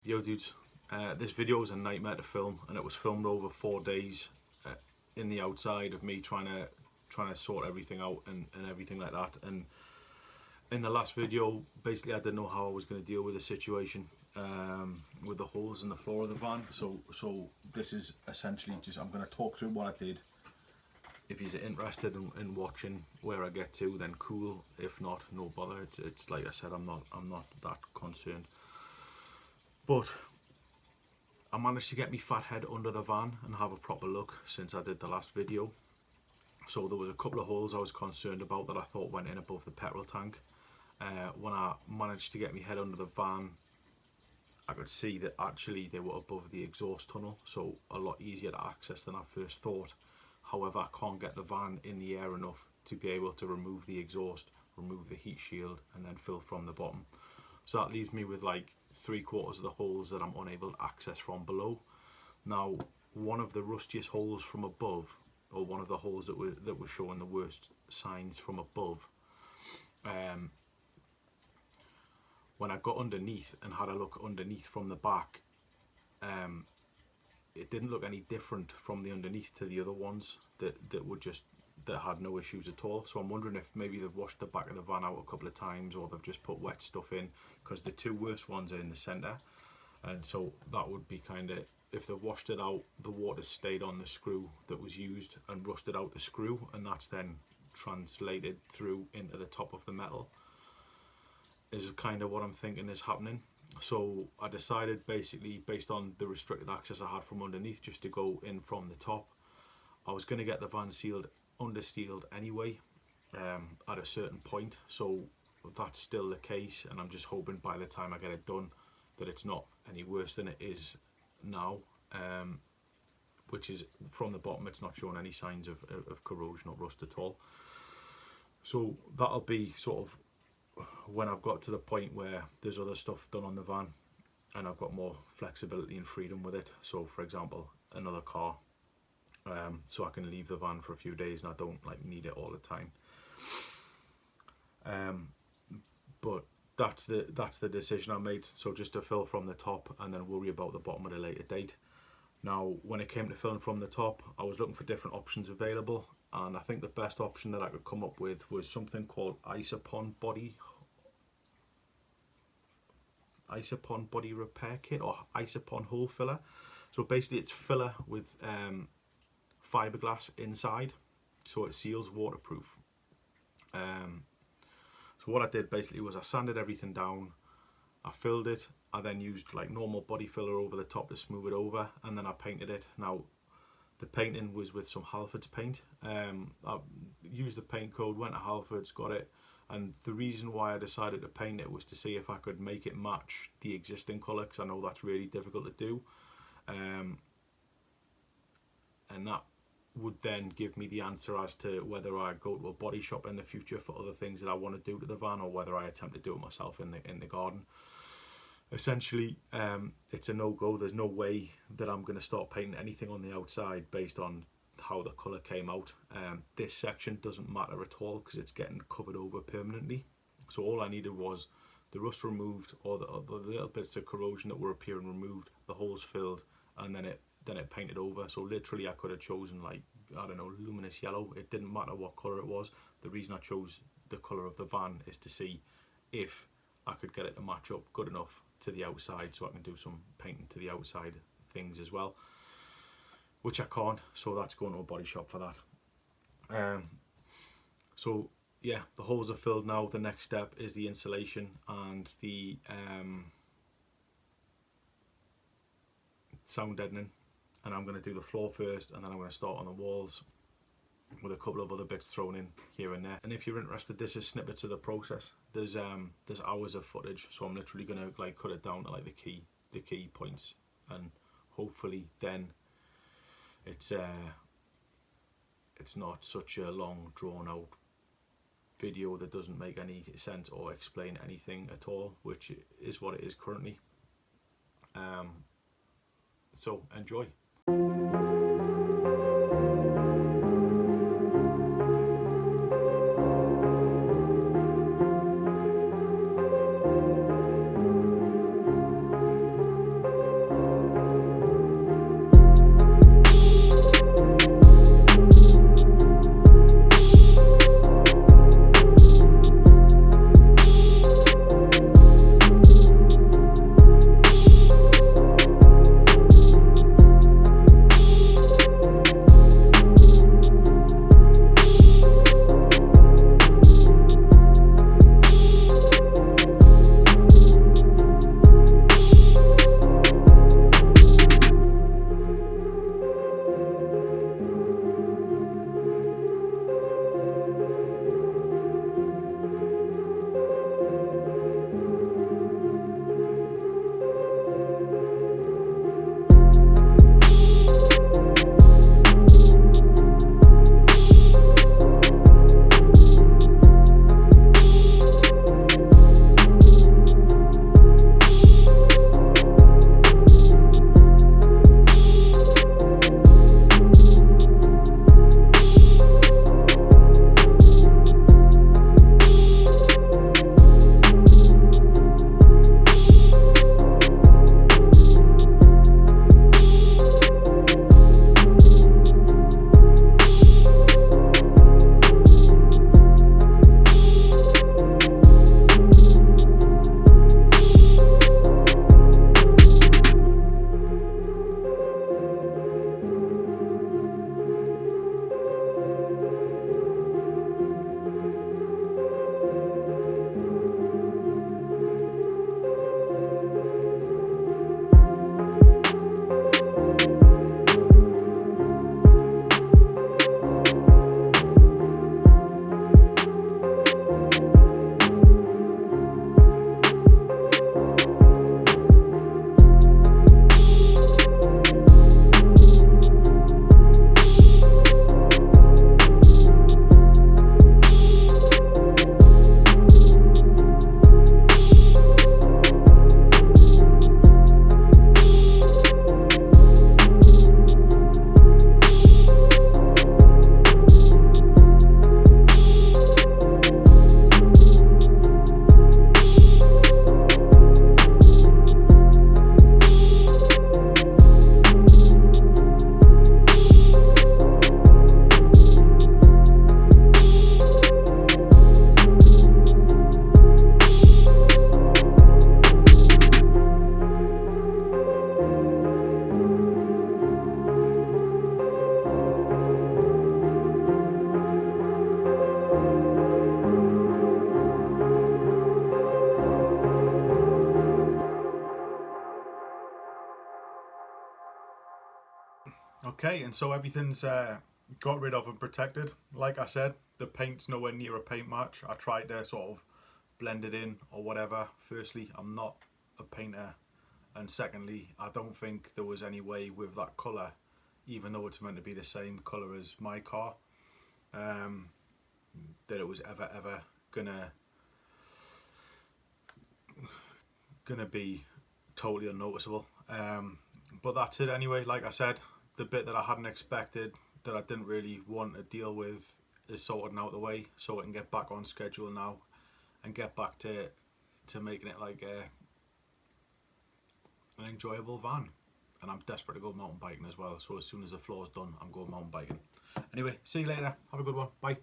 Yo dudes, this video was a nightmare to film, and it was filmed over 4 days in the outside of me trying to sort everything out and everything like that. And in the last video, basically I didn't know how I was going to deal with the situation with the holes in the floor of the van. So this is essentially just, I'm going to talk through what I did. If you're interested in watching where I get to, then cool. If not, no bother. It's like I said, I'm not that concerned. But I managed to get my fat head under the van and have a proper look since I did the last video. So there was a couple of holes I was concerned about that I thought went in above the petrol tank. When I managed to get my head under the van, I could see that actually they were above the exhaust tunnel, so a lot easier to access than I first thought. However, I can't get the van in the air enough to be able to remove the exhaust, remove the heat shield, and then fill from the bottom. So that leaves me with like 3/4 of the holes that I'm unable to access from below. Now, one of the rustiest holes from above, or one of the holes that were showing the worst signs from above, when I got underneath and had a look underneath from the back, it didn't look any different from the underneath to the other ones that had no issues at all. So I'm wondering if maybe they've washed the back of the van out a couple of times, or they've just put wet stuff in, because the two worst ones are in the centre. And so that would be kind of, if they've washed it out, the water stayed on the screw that was used and rusted out the screw, and that's then translated through into the top of the metal, is kind of what I'm thinking is happening. So I decided, basically based on the restricted access I had from underneath, just to go in from the top. I was going to get the van sealed, understeeled anyway, at a certain point, so that's still the case, and I'm just hoping by the time I get it done that it's not any worse than it is now, which is from the bottom it's not showing any signs of corrosion or rust at all. So that'll be sort of when I've got to the point where there's other stuff done on the van and I've got more flexibility and freedom with it. So for example, another car, so I can leave the van for a few days and I don't like need it all the time. But that's the decision I made. So just to fill from the top and then worry about the bottom at a later date. Now, when it came to filling from the top, I was looking for different options available, and I think the best option that I could come up with was something called Isopon Body Repair Kit, or Isopon Hole Filler. So basically it's filler with fiberglass inside, so it seals waterproof. So what I did basically was I sanded everything down, I filled it, I then used like normal body filler over the top to smooth it over, and then I painted it. Now the painting was with some Halfords paint. I used the paint code, went to Halfords, got it, and the reason why I decided to paint it was to see if I could make it match the existing colour, because I know that's really difficult to do, and that would then give me the answer as to whether I go to a body shop in the future for other things that I want to do to the van, or whether I attempt to do it myself in the garden. Essentially, it's a no-go. There's no way that I'm going to start painting anything on the outside based on how the colour came out. This section doesn't matter at all because it's getting covered over permanently. So all I needed was the rust removed, or the little bits of corrosion that were appearing removed, the holes filled, and then it painted over. So literally I could have chosen, like, I don't know, luminous yellow. It didn't matter what colour it was. The reason I chose the colour of the van is to see if I could get it to match up good enough to the outside, so I can do some painting to the outside things as well, which I can't, so that's going to a body shop for that. So yeah, the holes are filled now. The next step is the insulation and the sound deadening, and I'm going to do the floor first, and then I'm going to start on the walls with a couple of other bits thrown in here and there. And if you're interested, this is snippets of the process. There's hours of footage, so I'm literally going to like cut it down to like the key points, and hopefully then it's not such a long drawn out video that doesn't make any sense or explain anything at all, which is what it is currently. So enjoy. Okay, and so everything's got rid of and protected. Like I said, the paint's nowhere near a paint match. I tried to sort of blend it in or whatever. Firstly, I'm not a painter, and secondly, I don't think there was any way with that colour, even though it's meant to be the same colour as my car, that it was ever gonna be totally unnoticeable. But that's it anyway. Like I said, the bit that I hadn't expected, that I didn't really want to deal with, is sorted out the way, so I can get back on schedule now and get back to making it like an enjoyable van. And I'm desperate to go mountain biking as well, so as soon as the floor's done, I'm going mountain biking. Anyway, see you later. Have a good one. Bye.